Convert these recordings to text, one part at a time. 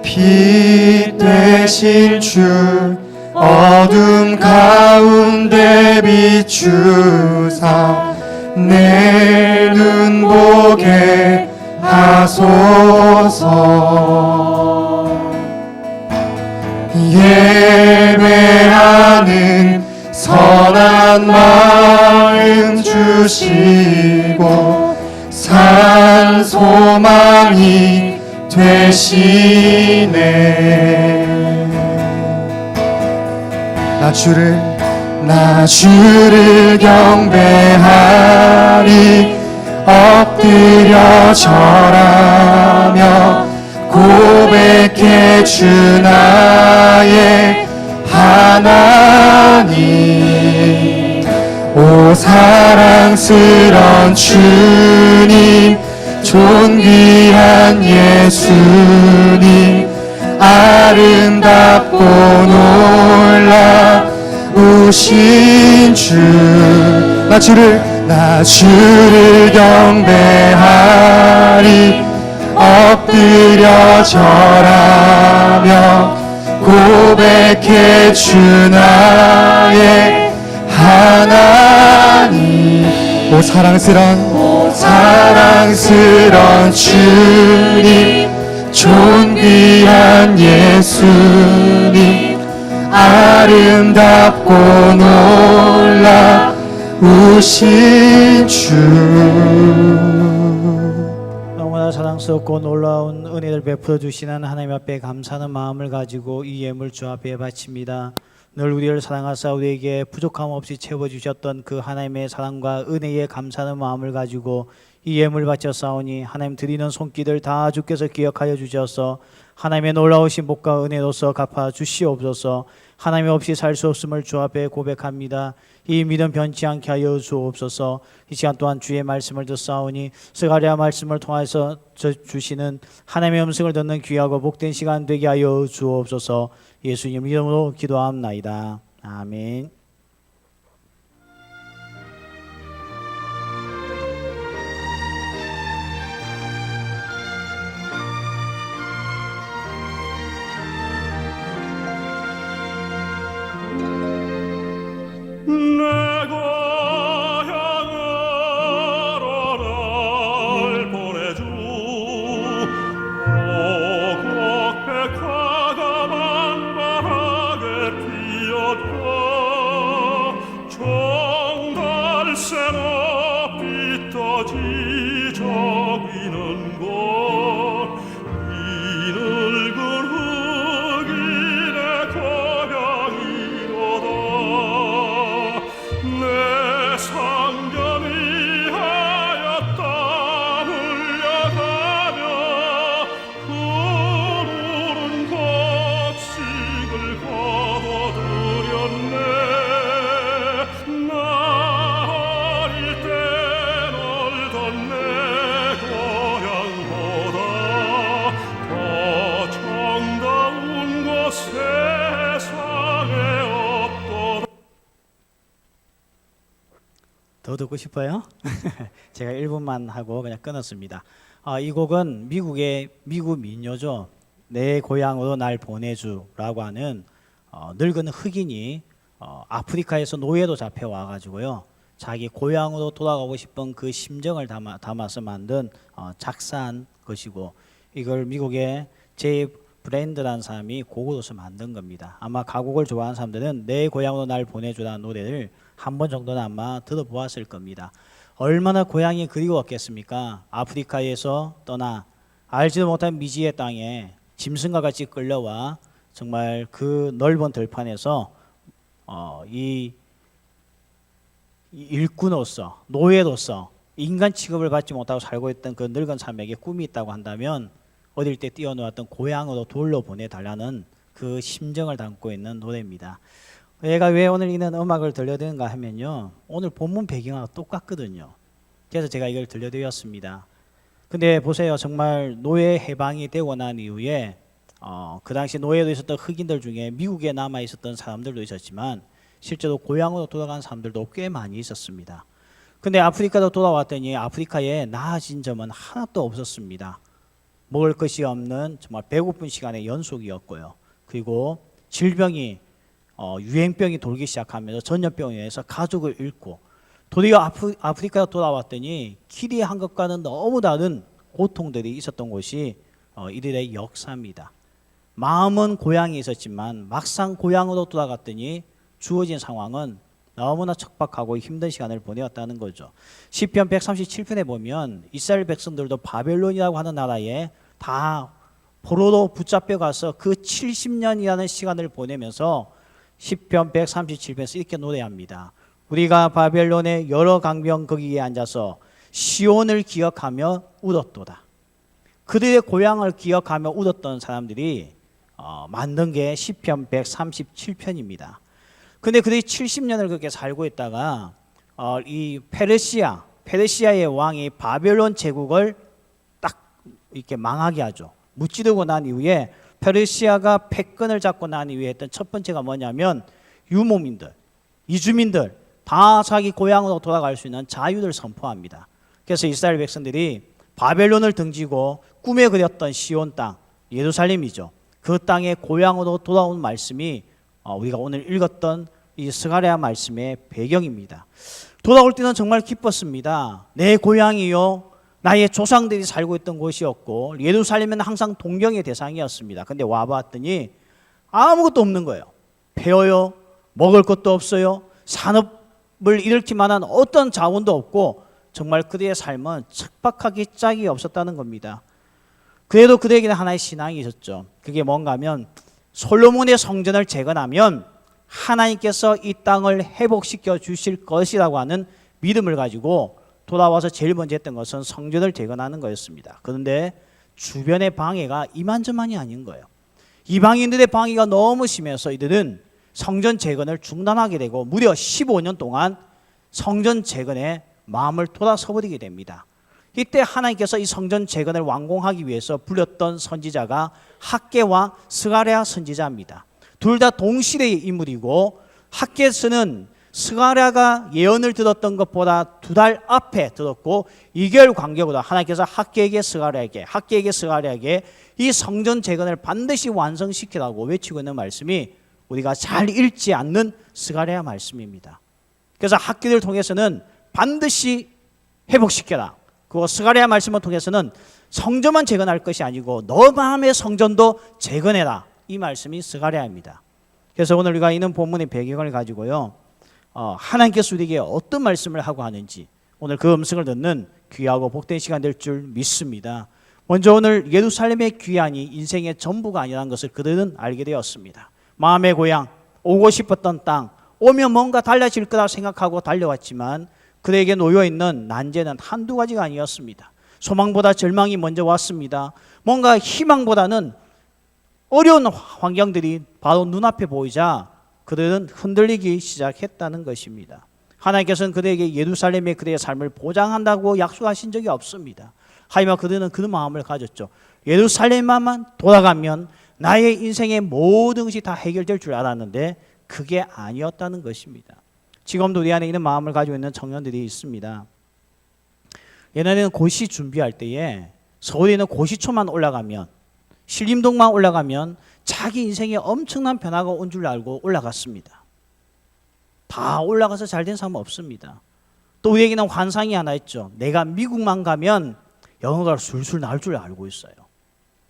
빛 대신 주 어둠 가운데 비추사 내 눈 보게 하소서. 예배하는 선한 마음 주시고 산 소망이 되시네. 나 주를 경배하리. 엎드려 절하며 고백해 주 나의 하나님. 오 사랑스런 주님, 존귀한 예수님, 아름답고 놀라우신 주. 나 주를 경배하리. 엎드려 절하며 고백해 주 나의 하나님. 오 사랑스런 주님, 존귀한 예수님, 아름답고 놀라우신 주. 너무나 사랑스럽고 놀라운 은혜를 베풀어 주시는 하나님 앞에 감사하는 마음을 가지고 이 예물 주 앞에 바칩니다. 늘 우리를 사랑하사 우리에게 부족함 없이 채워주셨던 그 하나님의 사랑과 은혜에 감사하는 마음을 가지고 이 예물 바쳤사오니 하나님 드리는 손길을 다 주께서 기억하여 주셔서 하나님의 놀라우신 복과 은혜로서 갚아 주시옵소서. 하나님 없이 살 수 없음을 주 앞에 고백합니다. 이 믿음 변치 않게 하여 주옵소서. 이 시간 또한 주의 말씀을 듣사오니 스가랴 말씀을 통해서 주시는 하나님의 음성을 듣는 귀하고 복된 시간 되게 하여 주옵소서. 예수님 이름으로 기도합나이다. 아멘. 더 듣고 싶어요? 제가 1분만 하고 그냥 끊었습니다. 이 곡은 미국 민요죠. 내 고향으로 날 보내주라고 하는 늙은 흑인이 아프리카에서 노예로 잡혀와 가지고요. 자기 고향으로 돌아가고 싶은 그 심정을 담아서 만든 작사한 것이고, 이걸 미국의 제이 브랜드라는 사람이 곡으로서 만든 겁니다. 아마 가곡을 좋아하는 사람들은 내 고향으로 날 보내주라는 노래를 한 번 정도는 아마 들어보았을 겁니다. 얼마나 고향이 그리웠겠습니까? 아프리카에서 떠나 알지도 못한 미지의 땅에 짐승과 같이 끌려와 정말 그 넓은 들판에서 이 일꾼으로서, 노예로서 인간 취급을 받지 못하고 살고 있던 그 늙은 사람에게 꿈이 있다고 한다면 어릴 때 뛰어놀았던 고향으로 돌려 보내달라는 그 심정을 담고 있는 노래입니다. 얘가 왜 오늘 이런 음악을 들려드리는가 하면요, 오늘 본문 배경하고 똑같거든요. 그래서 제가 이걸 들려드렸습니다. 근데 보세요, 정말 노예 해방이 되고 난 이후에 그 당시 노예로 있었던 흑인들 중에 미국에 남아 있었던 사람들도 있었지만 실제로 고향으로 돌아간 사람들도 꽤 많이 있었습니다. 근데 아프리카로 돌아왔더니 아프리카에 나아진 점은 하나도 없었습니다. 먹을 것이 없는 정말 배고픈 시간의 연속이었고요. 그리고 질병이 유행병이 돌기 시작하면서 전염병에 의해서 가족을 잃고 도리어 아프리카에 돌아왔더니 길이 한 것과는 너무 다른 고통들이 있었던 곳이 이들의 역사입니다. 마음은 고향에 있었지만 막상 고향으로 돌아갔더니 주어진 상황은 너무나 척박하고 힘든 시간을 보내었다는 거죠. 시편 137편에 보면 이스라엘 백성들도 바벨론이라고 하는 나라에 다 포로로 붙잡혀 가서 그 70년이라는 시간을 보내면서 시편 137편에서 이렇게 노래합니다. 우리가 바벨론의 여러 강변 거기에 앉아서 시온을 기억하며 울었도다. 그들의 고향을 기억하며 울었던 사람들이 만든 게 시편 137편입니다. 근데 그들이 70년을 그렇게 살고 있다가 이 페르시아의 왕이 바벨론 제국을 딱 이렇게 망하게 하죠. 무찌르고 난 이후에 페르시아가 패권을 잡고 난 이후에 했던 첫 번째가 뭐냐면 유목민들, 이주민들 다 자기 고향으로 돌아갈 수 있는 자유를 선포합니다. 그래서 이스라엘 백성들이 바벨론을 등지고 꿈에 그렸던 시온 땅, 예루살렘이죠. 그 땅의 고향으로 돌아온 말씀이 우리가 오늘 읽었던 이 스가랴 말씀의 배경입니다. 돌아올 때는 정말 기뻤습니다. 내 고향이요, 나의 조상들이 살고 있던 곳이었고 예루살렘은 항상 동경의 대상이었습니다. 근데 와봤더니 아무것도 없는 거예요. 배어요, 먹을 것도 없어요, 산업을 일으킬 만한 어떤 자원도 없고 정말 그들의 삶은 척박하기 짝이 없었다는 겁니다. 그래도 그들에게는 하나의 신앙이 있었죠. 그게 뭔가 하면 솔로몬의 성전을 재건하면 하나님께서 이 땅을 회복시켜 주실 것이라고 하는 믿음을 가지고 돌아와서 제일 먼저 했던 것은 성전을 재건하는 거였습니다. 그런데 주변의 방해가 이만저만이 아닌 거예요. 이방인들의 방해가 너무 심해서 이들은 성전 재건을 중단하게 되고 무려 15년 동안 성전 재건에 마음을 돌아서버리게 됩니다. 이때 하나님께서 이 성전 재건을 완공하기 위해서 불렸던 선지자가 학개와 스가랴 선지자입니다. 둘 다 동시대의 인물이고 학개서는 스가랴가 예언을 들었던 것보다 2달 앞에 들었고 2개월 간격으로 하나님께서 학개에게 스가랴에게 이 성전 재건을 반드시 완성시키라고 외치고 있는 말씀이 우리가 잘 읽지 않는 스가랴 말씀입니다. 그래서 학개를 통해서는 반드시 회복시켜라. 그리고 스가랴 말씀을 통해서는 성전만 재건할 것이 아니고 너 마음의 성전도 재건해라. 이 말씀이 스가랴입니다. 그래서 오늘 우리가 있는 본문의 배경을 가지고요, 하나님께서 우리에게 어떤 말씀을 하고 하는지 오늘 그 음성을 듣는 귀하고 복된 시간 될 줄 믿습니다. 먼저 오늘 예루살렘의 귀환이 인생의 전부가 아니라는 것을 그들은 알게 되었습니다. 마음의 고향, 오고 싶었던 땅, 오면 뭔가 달라질 거라 생각하고 달려왔지만 그들에게 놓여있는 난제는 한두 가지가 아니었습니다. 소망보다 절망이 먼저 왔습니다. 뭔가 희망보다는 어려운 환경들이 바로 눈앞에 보이자 그들은 흔들리기 시작했다는 것입니다. 하나님께서는 그들에게 예루살렘의 그들의 삶을 보장한다고 약속하신 적이 없습니다. 하지만 그들은 그 마음을 가졌죠. 예루살렘만 돌아가면 나의 인생의 모든 것이 다 해결될 줄 알았는데 그게 아니었다는 것입니다. 지금도 우리 안에 이런 마음을 가지고 있는 청년들이 있습니다. 옛날에는 고시 준비할 때에 서울에 있는 고시초만 올라가면, 신림동만 올라가면 자기 인생에 엄청난 변화가 온 줄 알고 올라갔습니다. 다 올라가서 잘된 사람은 없습니다. 또 우리에게는 환상이 하나 있죠. 내가 미국만 가면 영어가 술술 나올 줄 알고 있어요.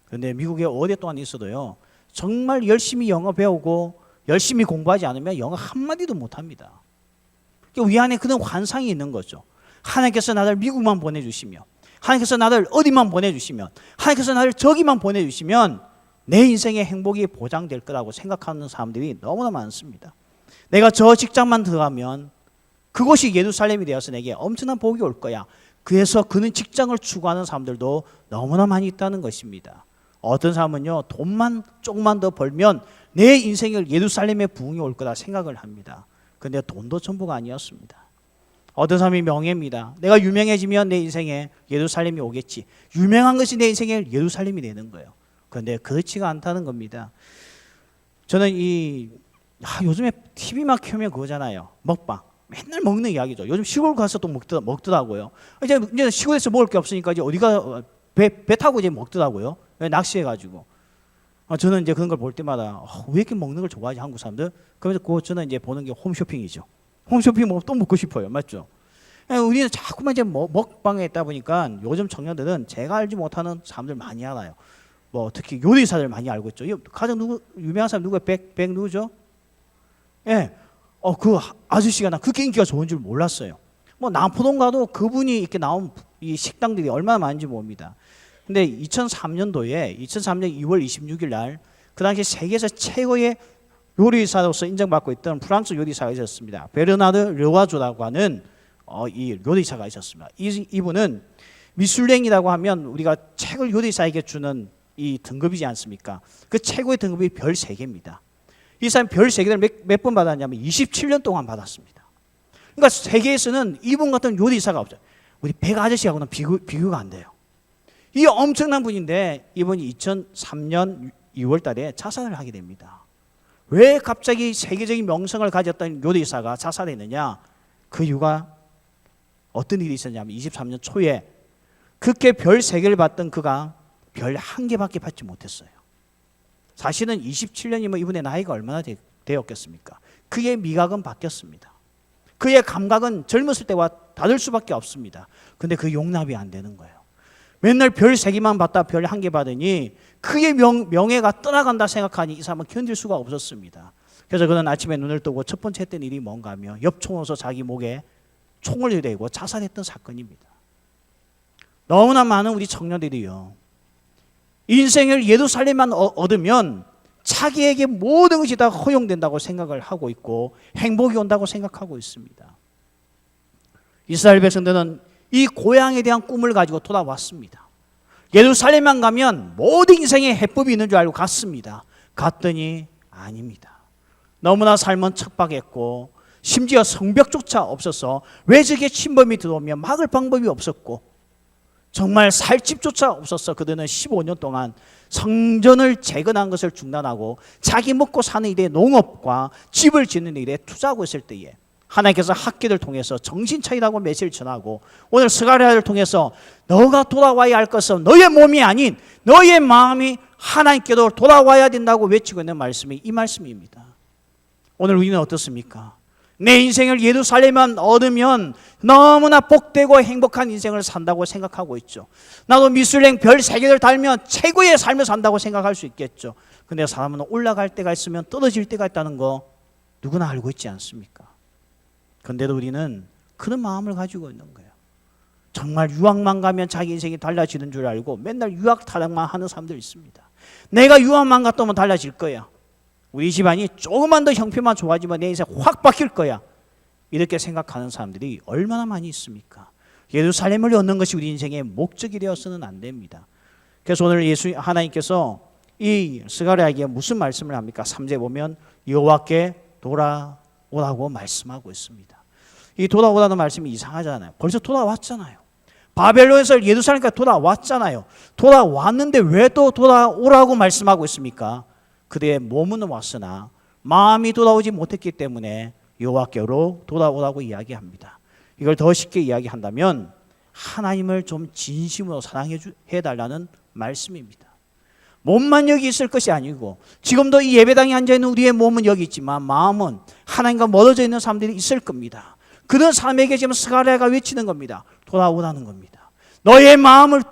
그런데 미국에 오랫동안 있어도요, 정말 열심히 영어 배우고 열심히 공부하지 않으면 영어 한마디도 못합니다. 우리 안에 그런 환상이 있는 거죠. 하나님께서 나를 미국만 보내주시면, 하나님께서 나를 어디만 보내주시면, 하나님께서 나를 저기만 보내주시면 내 인생의 행복이 보장될 거라고 생각하는 사람들이 너무나 많습니다. 내가 저 직장만 들어가면 그곳이 예루살렘이 되어서 내게 엄청난 복이 올 거야. 그래서 그는 직장을 추구하는 사람들도 너무나 많이 있다는 것입니다. 어떤 사람은요, 돈만 조금만 더 벌면 내 인생을 예루살렘의 부흥이 올 거라 생각을 합니다. 그런데 돈도 전부가 아니었습니다. 어떤 사람이 명예입니다. 내가 유명해지면 내 인생에 예루살렘이 오겠지. 유명한 것이 내 인생에 예루살렘이 되는 거예요. 그런데 그렇지가 않다는 겁니다. 저는 요즘에 TV만 켜면 그거잖아요. 먹방. 맨날 먹는 이야기죠. 요즘 시골 가서 또 먹더라고요. 이제 시골에서 먹을 게 없으니까 이제 어디가 배 타고 이제 먹더라고요. 낚시해가지고. 저는 이제 그런 걸 볼 때마다 왜 이렇게 먹는 걸 좋아하지 한국 사람들? 그러면서 저는 이제 보는 게 홈쇼핑이죠. 홈쇼핑 뭐 또 먹고 싶어요, 맞죠? 우리는 자꾸만 이제 먹방에 있다 보니까 요즘 청년들은 제가 알지 못하는 사람들 많이 알아요. 뭐 특히 요리사들 많이 알고 있죠. 가장 유명한 사람 누구예요? 백 누구죠? 예, 그 아저씨가 나 그렇게 인기가 좋은 줄 몰랐어요. 뭐 남포동 가도 그분이 이렇게 나온 이 식당들이 얼마나 많은지 봅니다. 근데 2003년 2월 26일 날 그 당시 세계에서 최고의 요리사로서 인정받고 있던 프랑스 요리사가 있었습니다. 베르나르 르와조라고 하는 이 요리사가 있었습니다. 이분은 미슐랭이라고 하면 우리가 최고 요리사에게 주는 이 등급이지 않습니까? 그 최고의 등급이 별 3개입니다. 이 사람 별 3개를 몇 번 받았냐면 27년 동안 받았습니다. 그러니까 세계에서는 이분 같은 요리사가 없어요. 우리 백 아저씨하고는 비교가 안 돼요. 이 엄청난 분인데 이분이 2003년 2월 달에 자살을 하게 됩니다. 왜 갑자기 세계적인 명성을 가졌던 요리사가 자살했느냐? 그 이유가 어떤 일이 있었냐면 23년 초에 그렇게 별 3개를 받던 그가 별 1개밖에 받지 못했어요. 사실은 27년이면 이분의 나이가 얼마나 되었겠습니까? 그의 미각은 바뀌었습니다. 그의 감각은 젊었을 때와 다를 수밖에 없습니다. 근데 그 용납이 안 되는 거예요. 맨날 별 3개만 받다 별 1개 받으니 그의 명예가 떠나간다 생각하니 이 사람은 견딜 수가 없었습니다. 그래서 그는 아침에 눈을 뜨고 첫 번째 했던 일이 뭔가 하며 엽총으로서 자기 목에 총을 대고 자살했던 사건입니다. 너무나 많은 우리 청년들이요, 인생을 예루살렘만 얻으면 자기에게 모든 것이 다 허용된다고 생각을 하고 있고 행복이 온다고 생각하고 있습니다. 이스라엘 백성들은 이 고향에 대한 꿈을 가지고 돌아왔습니다. 예루살렘만 가면 모든 인생에 해법이 있는 줄 알고 갔습니다. 갔더니 아닙니다. 너무나 삶은 척박했고 심지어 성벽조차 없어서 외적의 침범이 들어오면 막을 방법이 없었고 정말 살 집조차 없어서 그들은 15년 동안 성전을 재건한 것을 중단하고 자기 먹고 사는 일에 농업과 집을 짓는 일에 투자하고 있을 때에 하나님께서 학기를 통해서 정신 차리라고 메시지를 전하고 오늘 스가랴를 통해서 너가 돌아와야 할 것은 너의 몸이 아닌 너의 마음이 하나님께로 돌아와야 된다고 외치고 있는 말씀이 이 말씀입니다. 오늘 우리는 어떻습니까? 내 인생을 예루살렘만 얻으면 너무나 복되고 행복한 인생을 산다고 생각하고 있죠. 나도 미슐랭 별 3개를 달면 최고의 삶을 산다고 생각할 수 있겠죠. 근데 사람은 올라갈 때가 있으면 떨어질 때가 있다는 거 누구나 알고 있지 않습니까? 근데도 우리는 그런 마음을 가지고 있는 거예요. 정말 유학만 가면 자기 인생이 달라지는 줄 알고 맨날 유학 타령만 하는 사람들 있습니다. 내가 유학만 갔다 오면 달라질 거야. 우리 집안이 조금만 더 형편만 좋아지면 내 인생 확 바뀔 거야. 이렇게 생각하는 사람들이 얼마나 많이 있습니까? 예루살렘을 얻는 것이 우리 인생의 목적이 되어서는 안 됩니다. 그래서 오늘 하나님께서 이 스가랴에게 무슨 말씀을 합니까? 3절 보면 여호와께 돌아오라고 말씀하고 있습니다. 이 돌아오라는 말씀이 이상하잖아요. 벌써 돌아왔잖아요. 바벨론에서 예루살렘까지 돌아왔잖아요. 돌아왔는데 왜 또 돌아오라고 말씀하고 있습니까? 그대의 몸은 왔으나 마음이 돌아오지 못했기 때문에 여호와께로 돌아오라고 이야기합니다. 이걸 더 쉽게 이야기한다면 하나님을 좀 진심으로 사랑해달라는 말씀입니다. 몸만 여기 있을 것이 아니고 지금도 이 예배당에 앉아있는 우리의 몸은 여기 있지만 마음은 하나님과 멀어져 있는 사람들이 있을 겁니다. 그런 사람에게 지금 스가랴가 외치는 겁니다. 돌아오라는 겁니다. 너의 마음을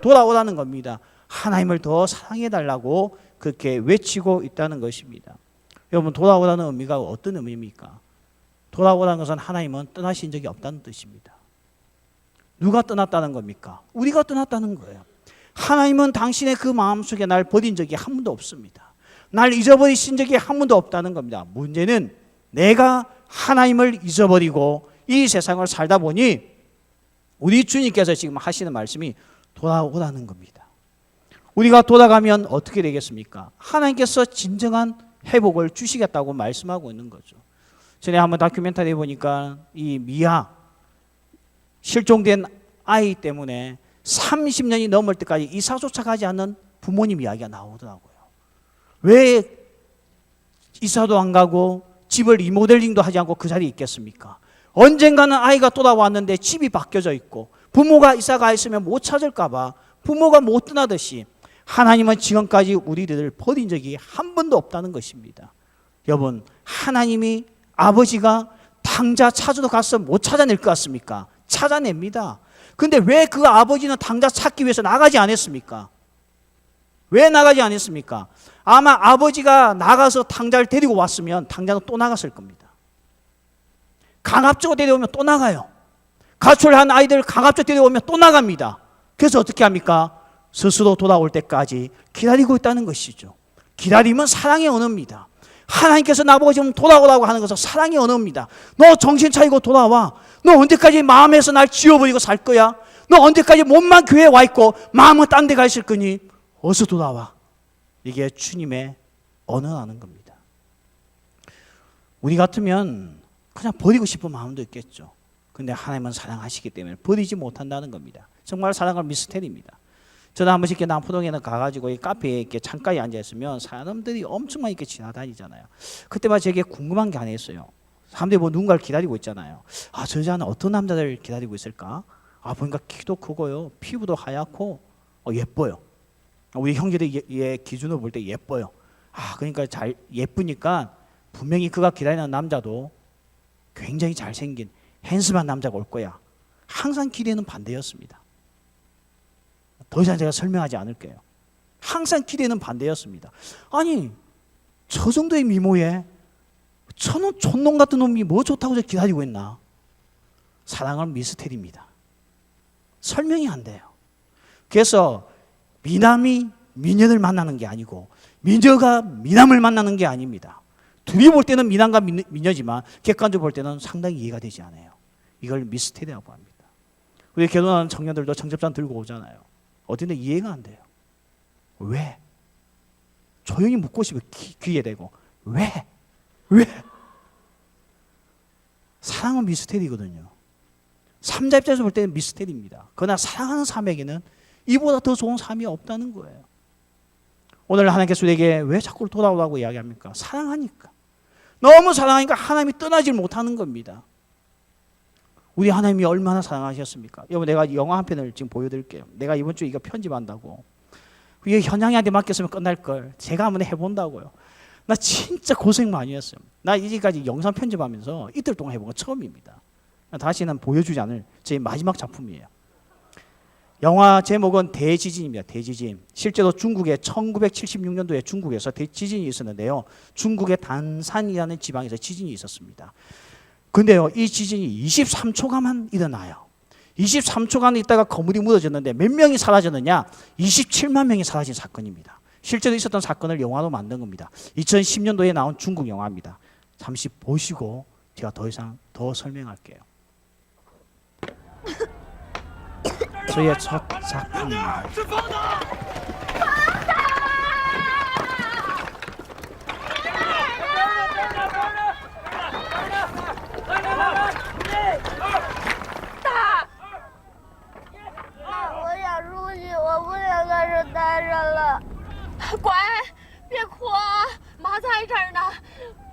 돌아오라는 겁니다. 하나님을 더 사랑해달라고 그렇게 외치고 있다는 것입니다. 여러분, 돌아오라는 의미가 어떤 의미입니까? 돌아오라는 것은 하나님은 떠나신 적이 없다는 뜻입니다. 누가 떠났다는 겁니까? 우리가 떠났다는 거예요. 하나님은 당신의 그 마음속에 날 버린 적이 한 번도 없습니다. 날 잊어버리신 적이 한 번도 없다는 겁니다. 문제는 내가 하나님을 잊어버리고 이 세상을 살다 보니 우리 주님께서 지금 하시는 말씀이 돌아오라는 겁니다. 우리가 돌아가면 어떻게 되겠습니까? 하나님께서 진정한 회복을 주시겠다고 말씀하고 있는 거죠. 전에 한번 다큐멘터리 보니까 이 미아, 실종된 아이 때문에 30년이 넘을 때까지 이사조차 가지 않는 부모님 이야기가 나오더라고요. 왜 이사도 안 가고 집을 리모델링도 하지 않고 그 자리에 있겠습니까? 언젠가는 아이가 돌아왔는데 집이 바뀌어져 있고 부모가 이사가 있으면 못 찾을까 봐 부모가 못 떠나듯이 하나님은 지금까지 우리들을 버린 적이 한 번도 없다는 것입니다. 여러분, 하나님이 아버지가 당자 찾으러 가서 못 찾아낼 것 같습니까? 찾아냅니다. 근데 왜 그 아버지는 당자 찾기 위해서 나가지 않았습니까? 왜 나가지 않았습니까? 아마 아버지가 나가서 당자를 데리고 왔으면 당자는 또 나갔을 겁니다. 강압적으로 데려오면 또 나가요. 가출한 아이들 강압적으로 데려오면 또 나갑니다. 그래서 어떻게 합니까? 스스로 돌아올 때까지 기다리고 있다는 것이죠. 기다림은 사랑의 언어입니다. 하나님께서 나보고 지금 돌아오라고 하는 것은 사랑의 언어입니다. 너 정신 차리고 돌아와. 너 언제까지 마음에서 날 지워버리고 살 거야? 너 언제까지 몸만 교회에 와 있고 마음은 딴 데 가 있을 거니? 어서 돌아와. 이게 주님의 언어라는 겁니다. 우리 같으면 그냥 버리고 싶은 마음도 있겠죠. 근데 하나님은 사랑하시기 때문에 버리지 못한다는 겁니다. 정말 사랑을 미스테리입니다. 저는 한 번씩 남포동에는 가가지고 이 카페에 이렇게 창가에 앉아 있으면 사람들이 엄청 많이 이렇게 지나다니잖아요. 그때마다 제게 궁금한 게 하나 있어요. 사람들이 뭐 누군가를 기다리고 있잖아요. 아, 저 여자는 어떤 남자를 기다리고 있을까? 아, 보니까 키도 크고요, 피부도 하얗고 예뻐요. 우리 형제들이 얘 기준으로 볼 때 예뻐요. 아, 그러니까 잘 예쁘니까 분명히 그가 기다리는 남자도 굉장히 잘생긴 핸섬한 남자가 올 거야. 항상 기대는 반대였습니다. 더 이상 제가 설명하지 않을게요. 항상 기대는 반대였습니다. 아니, 저 정도의 미모에 저는 촌놈 같은 놈이 뭐 좋다고 저 기다리고 있나? 사랑은 미스테리입니다. 설명이 안 돼요. 그래서 미남이 미녀를 만나는 게 아니고 미녀가 미남을 만나는 게 아닙니다. 둘이 볼 때는 미남과 미녀지만 객관적으로 볼 때는 상당히 이해가 되지 않아요. 이걸 미스테리라고 합니다. 우리 결혼하는 청년들도 청첩장 들고 오잖아요. 어딘데 이해가 안 돼요. 왜? 조용히 묻고 싶어 귀에 대고 왜? 왜? 사랑은 미스테리거든요. 삼자 입장에서 볼 때는 미스테리입니다. 그러나 사랑하는 사람에게는 이보다 더 좋은 삶이 없다는 거예요. 오늘 하나님께서 우리에게 왜 자꾸 돌아오라고 이야기합니까? 사랑하니까. 너무 사랑하니까 하나님이 떠나질 못하는 겁니다. 우리 하나님이 얼마나 사랑하셨습니까? 여러분, 내가 영화 한 편을 지금 보여드릴게요. 내가 이번 주에 이거 편집한다고. 이게 현양이한테 맡겼으면 끝날 걸 제가 한번 해본다고요. 나 진짜 고생 많이 했어요. 나 이제까지 영상 편집하면서 이틀 동안 해본 건 처음입니다. 다시는 보여주지 않을 제 마지막 작품이에요. 영화 제목은 대지진입니다. 대지진. 실제로 중국의 1976년도에 중국에서 대지진이 있었는데요. 중국의 단산이라는 지방에서 지진이 있었습니다. 근데요, 이 지진이 23초간만 일어나요. 23초간 있다가 건물이 무너졌는데 몇 명이 사라졌느냐? 27만 명이 사라진 사건입니다. 실제로 있었던 사건을 영화로 만든 겁니다. 2010년도에 나온 중국 영화입니다. 잠시 보시고 제가 더 이상 더 설명할게요. 저의 첫 작품입니다.乖，别哭啊，妈在这儿呢，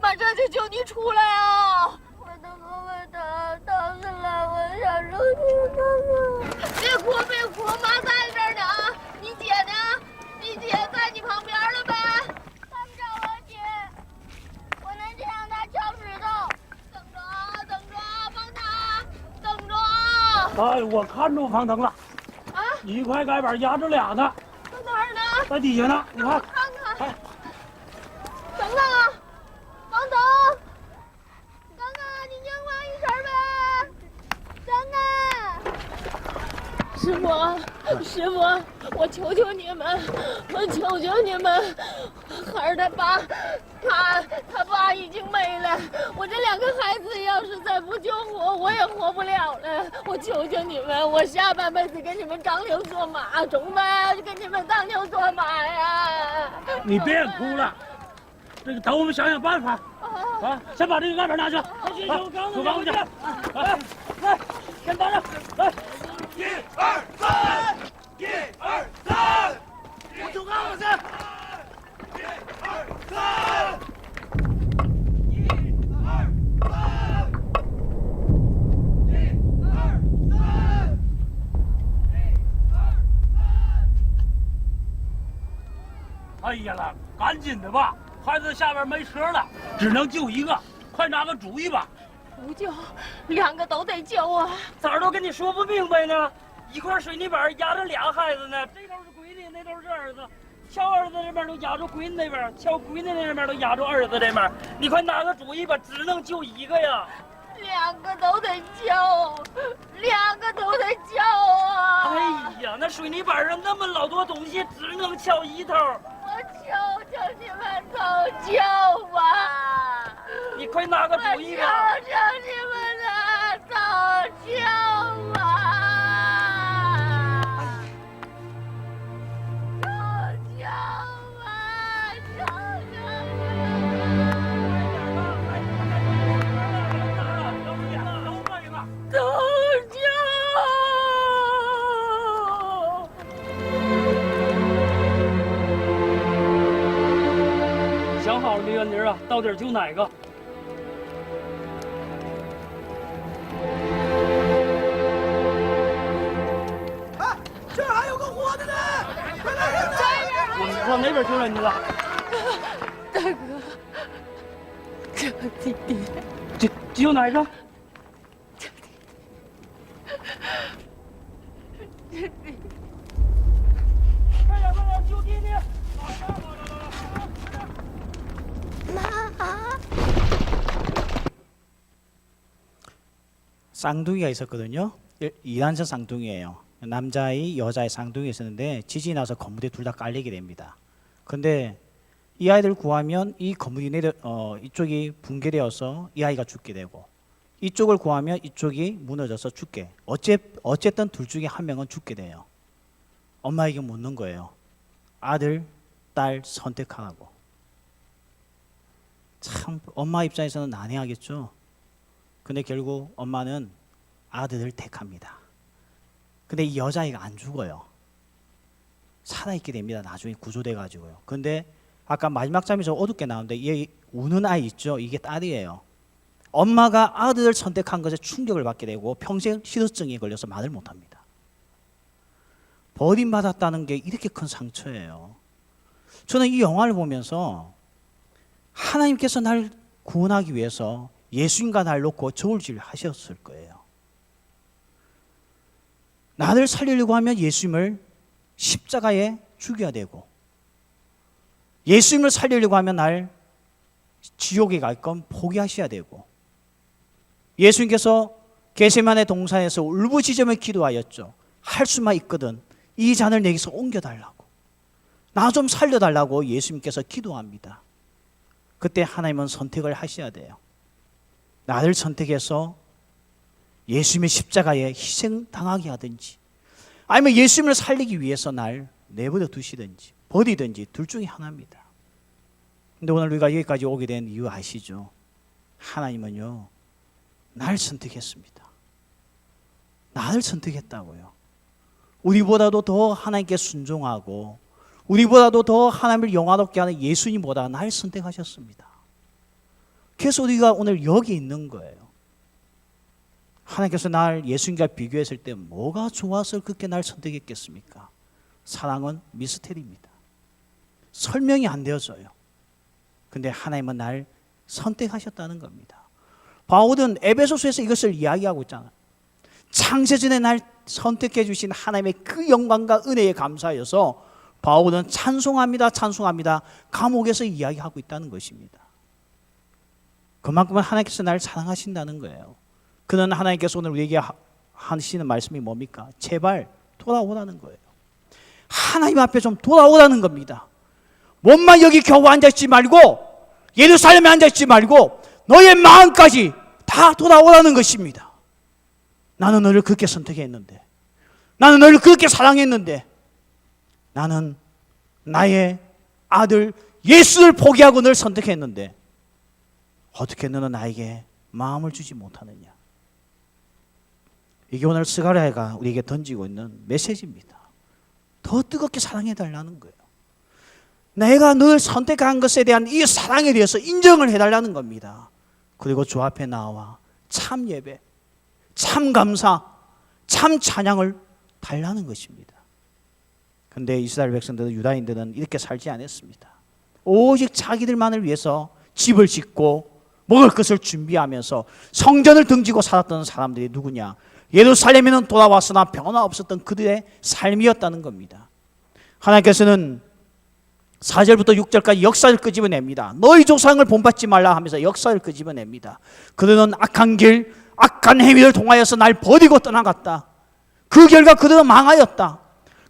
妈这就救你出来啊！我的胳膊疼，疼死了，我想出去。别哭，别哭，妈在这儿呢啊！你姐呢？你姐在你旁边了呗？看不着我姐，我能这样她敲石头。等着啊，等着啊，方糖，等着啊！哎，我看着方腾了，啊，一块盖板压着俩呢，在哪儿呢？在底下呢，你看。看看，等等啊，方腾，刚刚你听话一声呗，真的。师傅，我求求你们，我求求你们，孩儿他爸，他爸已经没了，我这两个孩子要是再不救活，我也活不了了。我求求你们，我下半辈子给你们当牛做马，中呗，给你们当牛做马呀！你别哭了，这个等我们想想办法啊！先把这个盖板拿去，走房子去，来，先等着，来，1、2、3，1、2、3，我走杠子去，1、2、3。哎呀啦，赶紧的吧，孩子下边没车了，只能救一个，快拿个主意吧。不救，2个都得救啊！咋儿都跟你说不明白呢？一块水泥板压着俩孩子呢，这头是闺女，那头是儿子。敲儿子这边都压着闺女那边，敲闺女那边都压着儿子这边。你快拿个主意吧，只能救一个呀。 2个都得救，2个都得救啊！哎呀，那水泥板上那么老多东西，只能敲一头。我求求你们都救吧！你快拿个主意吧！我求求你们都救吧！都救吧！求求都救！想好了没，园丁啊？到底救哪个？哎，这儿还有个活的呢！快来人！往哪边救人去了？大哥，救弟弟！救哪个？快点快点，救弟弟！ 쌍둥이가 있었거든요. 이란전 쌍둥이에요. 남자아이, 여자아이 쌍둥이 있었는데 지진이 나서 건물에 둘 다 깔리게 됩니다. 근데 이 아이들 구하면 이 건물이 이쪽이 붕괴되어서 이 아이가 죽게 되고 이쪽을 구하면 이쪽이 무너져서 죽게. 어쨌든 둘 중에 한 명은 죽게 돼요. 엄마에게 묻는 거예요. 아들, 딸 선택하라고. 참 엄마 입장에서는 난해하겠죠. 근데 결국 엄마는 아들을 택합니다. 근데 이 여자아이가 안 죽어요. 살아있게 됩니다. 나중에 구조돼 가지고요. 근데 아까 마지막 장면에서 어둡게 나오는데 얘 우는 아이 있죠. 이게 딸이에요. 엄마가 아들을 선택한 것에 충격을 받게 되고 평생 실어증에 걸려서 말을 못합니다. 버림받았다는 게 이렇게 큰 상처예요. 저는 이 영화를 보면서 하나님께서 날 구원하기 위해서 예수님과 날 놓고 저울질 하셨을 거예요. 나를 살리려고 하면 예수님을 십자가에 죽여야 되고 예수님을 살리려고 하면 날 지옥에 갈 건 포기하셔야 되고 예수님께서 겟세마네 동산에서 울부짖으며 기도하였죠. 할 수만 있거든 이 잔을 내게서 옮겨달라고 나 좀 살려달라고 예수님께서 기도합니다. 그때 하나님은 선택을 하셔야 돼요. 나를 선택해서 예수님의 십자가에 희생당하게 하든지 아니면 예수님을 살리기 위해서 날 내버려 두시든지 버리든지 둘 중에 하나입니다. 근데 오늘 우리가 여기까지 오게 된 이유 아시죠? 하나님은요 날 선택했습니다. 나를 선택했다고요. 우리보다도 더 하나님께 순종하고 우리보다도 더 하나님을 영화롭게 하는 예수님보다 날 선택하셨습니다. 그래서 우리가 오늘 여기 있는 거예요. 하나님께서 날 예수님과 비교했을 때 뭐가 좋아서 그렇게 날 선택했겠습니까? 사랑은 미스테리입니다. 설명이 안 되어져요. 근데 하나님은 날 선택하셨다는 겁니다. 바울은 에베소서에서 이것을 이야기하고 있잖아요. 창세전에 날 선택해 주신 하나님의 그 영광과 은혜에 감사하여서 바울은 찬송합니다. 찬송합니다. 감옥에서 이야기하고 있다는 것입니다. 그만큼은 하나님께서 나를 사랑하신다는 거예요. 그는 하나님께서 오늘 우리에게 하시는 말씀이 뭡니까? 제발 돌아오라는 거예요. 하나님 앞에 좀 돌아오라는 겁니다. 몸만 여기 겨우 앉아있지 말고 예루살렘에 앉아있지 말고 너의 마음까지 다 돌아오라는 것입니다. 나는 너를 그렇게 선택했는데 나는 너를 그렇게 사랑했는데 나는 나의 아들 예수를 포기하고 널 선택했는데 어떻게 너는 나에게 마음을 주지 못하느냐. 이게 오늘 스가랴가 우리에게 던지고 있는 메시지입니다. 더 뜨겁게 사랑해달라는 거예요. 내가 널 선택한 것에 대한 이 사랑에 대해서 인정을 해달라는 겁니다. 그리고 주 앞에 나와 참 예배, 참 감사, 참 찬양을 달라는 것입니다. 근데 이스라엘 백성들은, 유다인들은 이렇게 살지 않았습니다. 오직 자기들만을 위해서 집을 짓고 먹을 것을 준비하면서 성전을 등지고 살았던 사람들이 누구냐? 예루살렘에는 돌아왔으나 변화 없었던 그들의 삶이었다는 겁니다. 하나님께서는 4절부터 6절까지 역사를 끄집어냅니다. 너희 조상을 본받지 말라 하면서 역사를 끄집어냅니다. 그들은 악한 길, 악한 행위를 통하여서 날 버리고 떠나갔다. 그 결과 그들은 망하였다.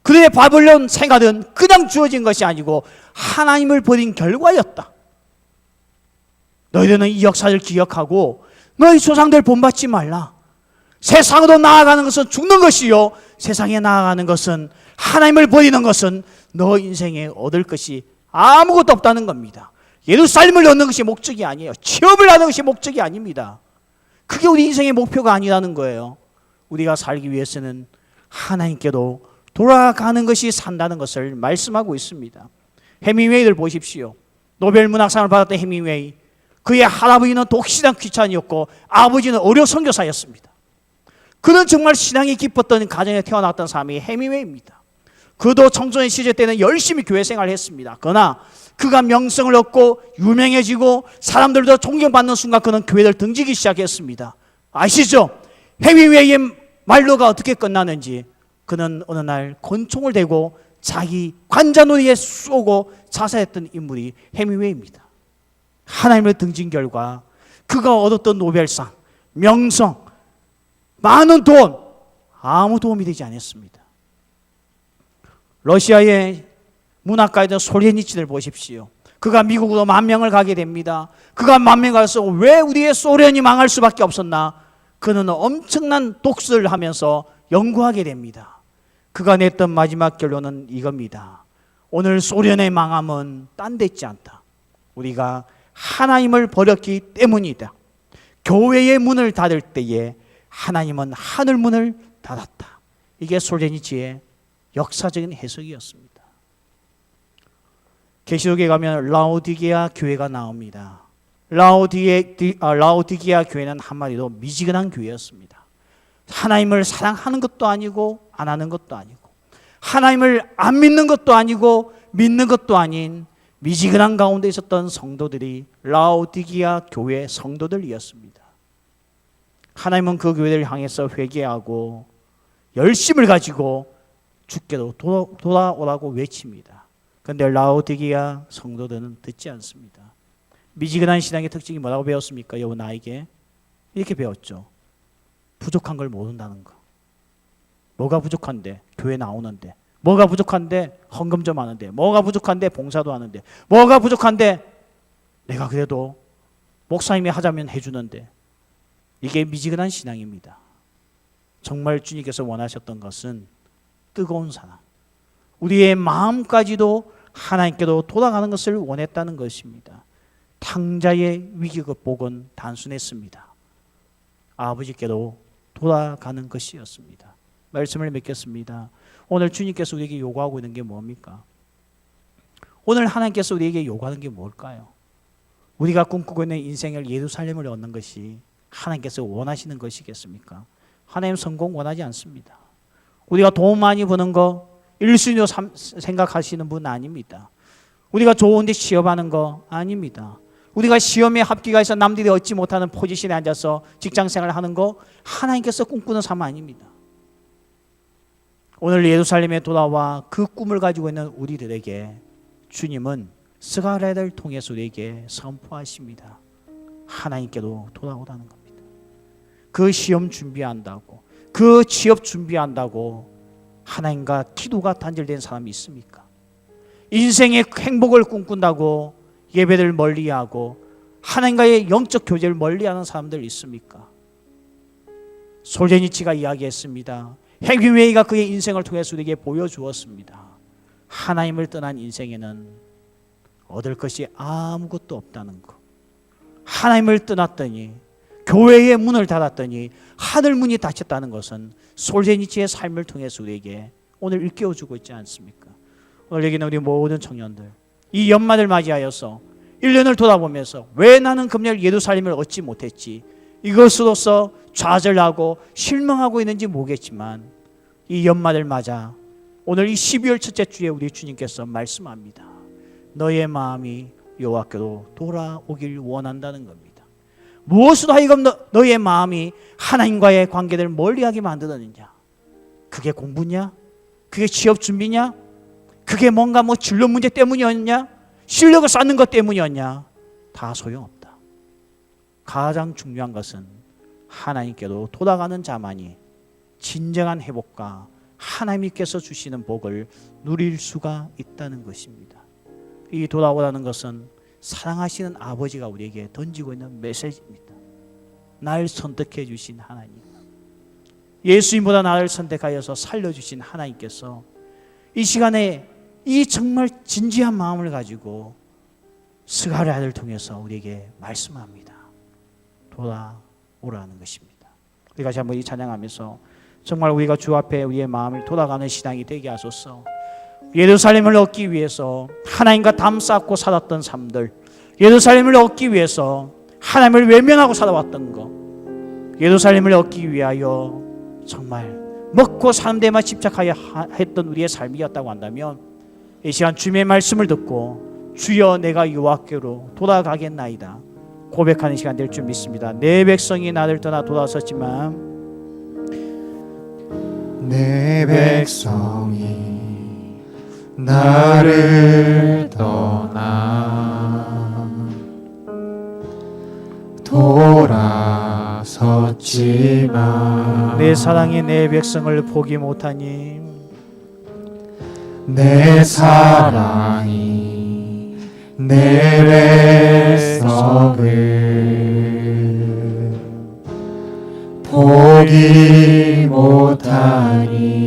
그들의 바벨론 생활은 그냥 주어진 것이 아니고 하나님을 버린 결과였다. 너희들은 이 역사를 기억하고 너희 조상들 본받지 말라. 세상으로 나아가는 것은 죽는 것이요, 세상에 나아가는 것은, 하나님을 버리는 것은 너 인생에 얻을 것이 아무것도 없다는 겁니다. 예루살렘을 얻는 것이 목적이 아니에요. 취업을 하는 것이 목적이 아닙니다. 그게 우리 인생의 목표가 아니라는 거예요. 우리가 살기 위해서는 하나님께로 돌아가는 것이 산다는 것을 말씀하고 있습니다. 해밍웨이를 보십시오. 노벨 문학상을 받았던 해밍웨이, 그의 할아버지는 독실한 크리스찬이었고 아버지는 어려 선교사였습니다. 그는 정말 신앙이 깊었던 가정에 태어났던 사람이 해밍웨이입니다. 그도 청소년 시절 때는 열심히 교회 생활을 했습니다. 그러나 그가 명성을 얻고 유명해지고 사람들도 존경받는 순간 그는 교회를 등지기 시작했습니다. 아시죠? 해밍웨이의 말로가 어떻게 끝나는지. 그는 어느 날 권총을 대고 자기 관자놀이에 쏘고 자살했던 인물이 해밍웨이입니다. 하나님을 등진 결과 그가 얻었던 노벨상, 명성, 많은 돈, 아무 도움이 되지 않았습니다. 러시아의 문학가였던 솔제니치를 보십시오. 그가 미국으로 만명을 가게 됩니다. 그가 만명 가서 왜 우리의 소련이 망할 수밖에 없었나? 그는 엄청난 독서를 하면서 연구하게 됩니다. 그가 냈던 마지막 결론은 이겁니다. 오늘 소련의 망함은 딴 데 있지 않다. 우리가 하나님을 버렸기 때문이다. 교회의 문을 닫을 때에 하나님은 하늘 문을 닫았다. 이게 솔제니치의 역사적인 해석이었습니다. 계시록에 가면 라오디게아 교회가 나옵니다. 라오디게아 교회는 한마디로 미지근한 교회였습니다. 하나님을 사랑하는 것도 아니고 안 하는 것도 아니고, 하나님을 안 믿는 것도 아니고 믿는 것도 아닌 미지근한 가운데 있었던 성도들이 라오디게아 교회 성도들이었습니다. 하나님은 그 교회를 향해서 회개하고 열심을 가지고 주께로 돌아오라고 외칩니다. 그런데 라오디게아 성도들은 듣지 않습니다. 미지근한 신앙의 특징이 뭐라고 배웠습니까? 여러분 나에게 이렇게 배웠죠. 부족한 걸 모른다는 거. 뭐가 부족한데? 교회 나오는데. 뭐가 부족한데? 헌금 좀 하는데. 뭐가 부족한데? 봉사도 하는데. 뭐가 부족한데? 내가 그래도 목사님이 하자면 해주는데. 이게 미지근한 신앙입니다. 정말 주님께서 원하셨던 것은 뜨거운 사랑, 우리의 마음까지도 하나님께로 돌아가는 것을 원했다는 것입니다. 탕자의 위기 극복은 단순했습니다. 아버지께로 돌아가는 것이었습니다. 말씀을 맺겠습니다. 오늘 주님께서 우리에게 요구하고 있는 게 뭡니까? 오늘 하나님께서 우리에게 요구하는 게 뭘까요? 우리가 꿈꾸고 있는 인생을 예루살렘을 얻는 것이 하나님께서 원하시는 것이겠습니까? 하나님 성공 원하지 않습니다. 우리가 돈 많이 버는 거 1순위로 생각하시는 분 아닙니다. 우리가 좋은 데 취업하는 거 아닙니다. 우리가 시험에 합격해서 남들이 얻지 못하는 포지션에 앉아서 직장생활을 하는 거 하나님께서 꿈꾸는 삶 아닙니다. 오늘 예루살렘에 돌아와 그 꿈을 가지고 있는 우리들에게 주님은 스가랴를 통해서 우리에게 선포하십니다. 하나님께로 돌아오라는 겁니다. 그 시험 준비한다고, 그 취업 준비한다고 하나님과 기도가 단절된 사람이 있습니까? 인생의 행복을 꿈꾼다고 예배를 멀리하고 하나님과의 영적 교제를 멀리하는 사람들 있습니까? 솔제니치가 이야기했습니다. 해밍웨이가 그의 인생을 통해서 우리에게 보여주었습니다. 하나님을 떠난 인생에는 얻을 것이 아무것도 없다는 것. 하나님을 떠났더니, 교회의 문을 닫았더니 하늘 문이 닫혔다는 것은 솔제니치의 삶을 통해서 우리에게 오늘 일깨워주고 있지 않습니까? 오늘 여기는 우리 모든 청년들, 이 연말을 맞이하여서 1년을 돌아보면서 왜 나는 금년 예루살렘을 얻지 못했지, 이것으로서 좌절하고 실망하고 있는지 모르겠지만 이 연말을 맞아 오늘 이 12월 첫째 주에 우리 주님께서 말씀합니다. 너의 마음이 여호와께로 돌아오길 원한다는 겁니다. 무엇으로 하여금 너의 마음이 하나님과의 관계를 멀리하게 만들었느냐? 그게 공부냐? 그게 취업 준비냐? 그게 뭔가 진로 문제 때문이었냐? 실력을 쌓는 것 때문이었냐? 다 소용없다. 가장 중요한 것은 하나님께로 돌아가는 자만이 진정한 회복과 하나님께서 주시는 복을 누릴 수가 있다는 것입니다. 이 돌아오라는 것은 사랑하시는 아버지가 우리에게 던지고 있는 메시지입니다. 날 선택해 주신 하나님, 예수님보다 나를 선택하여서 살려주신 하나님께서 이 시간에 이 정말 진지한 마음을 가지고 스가랴를 통해서 우리에게 말씀합니다. 돌아오라는 것입니다. 우리 같이 한번 이 찬양하면서 정말 우리가 주 앞에 우리의 마음을 돌아가는 신앙이 되게 하소서. 예루살렘을 얻기 위해서 하나님과 담 쌓고 살았던 삶들, 예루살렘을 얻기 위해서 하나님을 외면하고 살아왔던 것, 예루살렘을 얻기 위하여 정말 먹고 사는 데만 집착하여 했던 우리의 삶이었다고 한다면 이 시간 주님의 말씀을 듣고 주여 내가 여호와께로 돌아가겠나이다 고백하는 시간 될 줄 믿습니다. 내 백성이 나를 떠나 돌아섰지만 내 백성이 나를 떠나 돌아섰지만 내 사랑이 내 백성을 포기 못하니 내 사랑이 내 백성을 포기 못하니